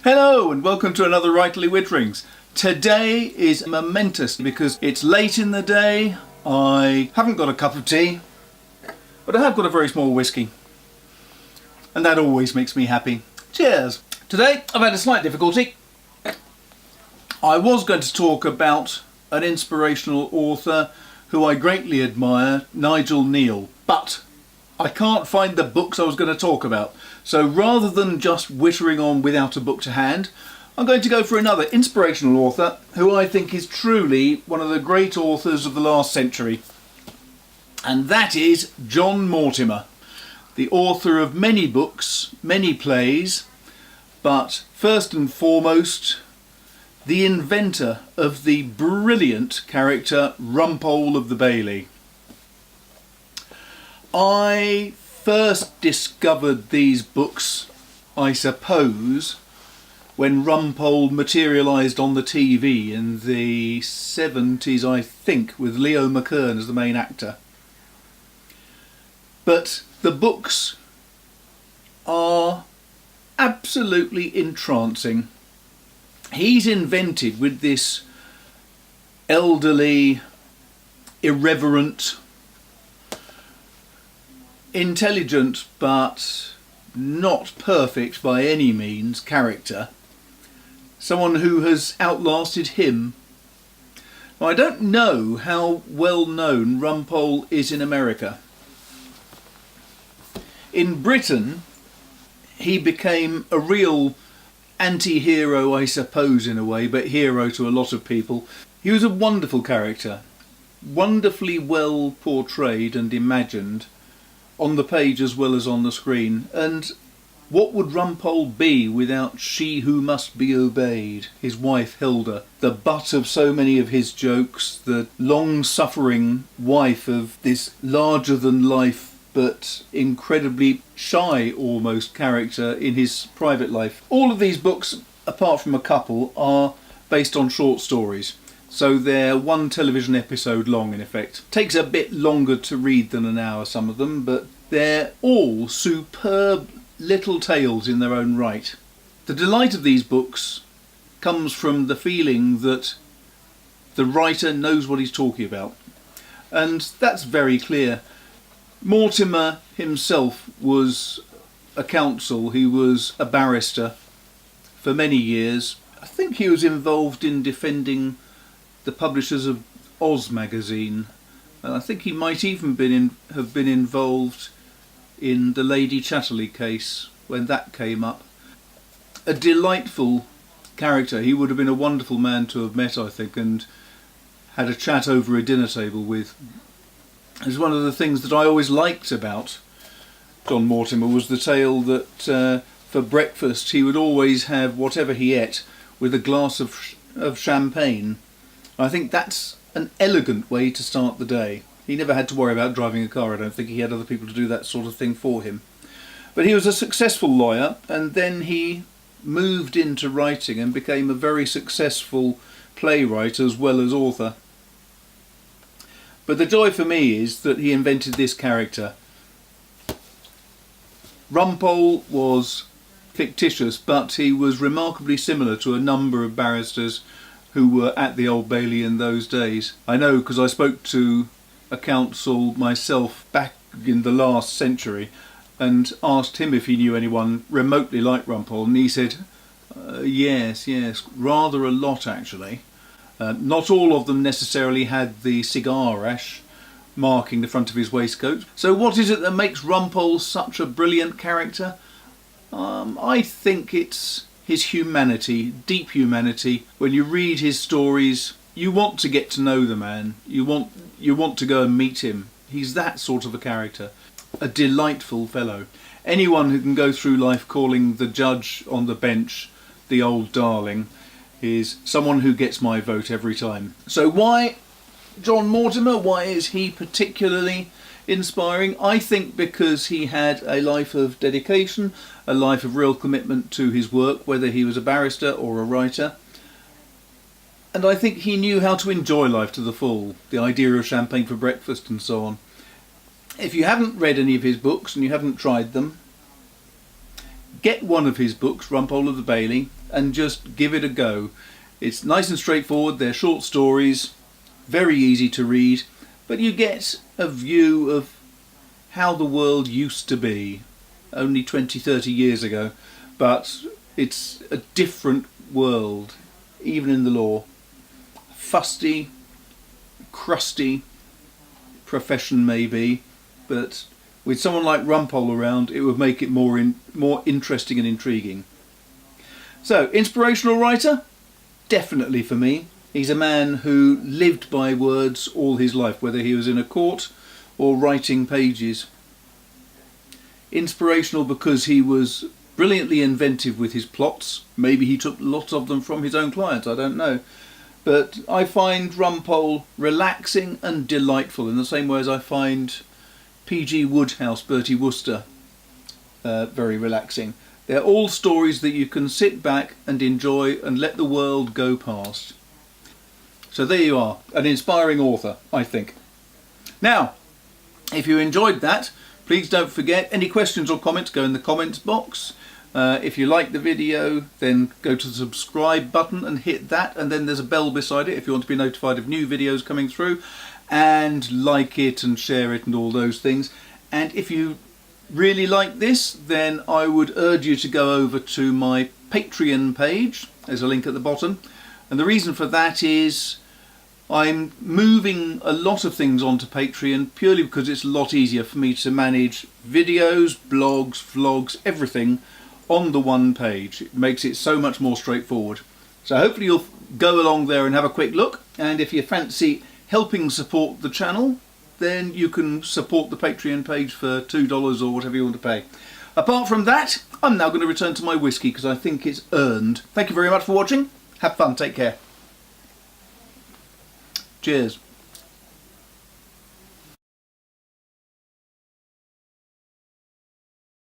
Hello and welcome to another Rightly Witterings. Today is momentous because it's late in the day. I haven't got a cup of tea, but I have got a very small whiskey. And that always makes me happy. Cheers! Today I've had a slight difficulty. I was going to talk about an inspirational author who I greatly admire, Nigel Neal, but I can't find the books I was going to talk about. So rather than just wittering on without a book to hand, I'm going to go for another inspirational author who I think is truly one of the great authors of the last century. And that is John Mortimer, the author of many books, many plays, but first and foremost, the inventor of the brilliant character Rumpole of the Bailey. I first discovered these books, I suppose, when Rumpole materialised on the TV in the 70s, I think, with Leo McKern as the main actor. But the books are absolutely entrancing. He's invented, with this elderly, irreverent, intelligent but not perfect by any means character, someone who has outlasted him. Now, I don't know how well known Rumpole is in America. In Britain he became a real anti-hero, I suppose, in a way, but hero to a lot of people. He was a wonderful character, wonderfully well portrayed and imagined, on the page as well as on the screen. And what would Rumpole be without She Who Must Be Obeyed, his wife Hilda, the butt of so many of his jokes, the long-suffering wife of this larger-than-life but incredibly shy almost character in his private life. All of these books, apart from a couple, are based on short stories. So they're one television episode long, in effect. Takes a bit longer to read than an hour, some of them, but they're all superb little tales in their own right. The delight of these books comes from the feeling that the writer knows what he's talking about. And that's very clear. Mortimer himself was a counsel. He was a barrister for many years. I think he was involved in defending the publishers of Oz magazine. I think he might even have been involved in the Lady Chatterley case when that came up. A delightful character. He would have been a wonderful man to have met, I think, and had a chat over a dinner table with. It's one of the things that I always liked about John Mortimer was the tale that for breakfast he would always have whatever he ate with a glass of champagne. I think that's an elegant way to start the day. He never had to worry about driving a car. I don't think he had other people to do that sort of thing for him. But he was a successful lawyer, and then he moved into writing and became a very successful playwright as well as author. But the joy for me is that he invented this character. Rumpole was fictitious, but he was remarkably similar to a number of barristers who were at the Old Bailey in those days. I know because I spoke to a counsel myself back in the last century and asked him if he knew anyone remotely like Rumpole, and he said, yes, rather a lot actually. Not all of them necessarily had the cigar ash marking the front of his waistcoat. So what is it that makes Rumpole such a brilliant character? I think it's his humanity, deep humanity. When you read his stories, you want to get to know the man. You want to go and meet him. He's that sort of a character. A delightful fellow. Anyone who can go through life calling the judge on the bench the old darling is someone who gets my vote every time. So why John Mortimer? Why is he particularly inspiring? I think because he had a life of dedication, a life of real commitment to his work, whether he was a barrister or a writer. And I think he knew how to enjoy life to the full, the idea of champagne for breakfast and so on. If you haven't read any of his books and you haven't tried them, get one of his books, Rumpole of the Bailey, and just give it a go. It's nice and straightforward. They're short stories, very easy to read, but you get a view of how the world used to be only 20-30 years ago, but it's a different world, even in the law. Fusty, crusty profession maybe, but with someone like Rumpole around, it would make it more interesting and intriguing. So, inspirational writer? Definitely for me. He's a man who lived by words all his life, whether he was in a court or writing pages. Inspirational because he was brilliantly inventive with his plots. Maybe he took lots of them from his own clients, I don't know. But I find Rumpole relaxing and delightful in the same way as I find P.G. Wodehouse, Bertie Wooster, very relaxing. They're all stories that you can sit back and enjoy and let the world go past. So there you are, an inspiring author, I think. Now, if you enjoyed that, please don't forget, any questions or comments, go in the comments box. If you like the video, then go to the subscribe button and hit that, and then there's a bell beside it if you want to be notified of new videos coming through, and like it and share it and all those things. And if you really like this, then I would urge you to go over to my Patreon page. There's a link at the bottom, and the reason for that is I'm moving a lot of things onto Patreon purely because it's a lot easier for me to manage videos, blogs, vlogs, everything on the one page. It makes it so much more straightforward. So hopefully you'll go along there and have a quick look, and if you fancy helping support the channel, then you can support the Patreon page for $2 or whatever you want to pay. Apart from that, I'm now going to return to my whiskey because I think it's earned. Thank you very much for watching. Have fun. Take care. Cheers.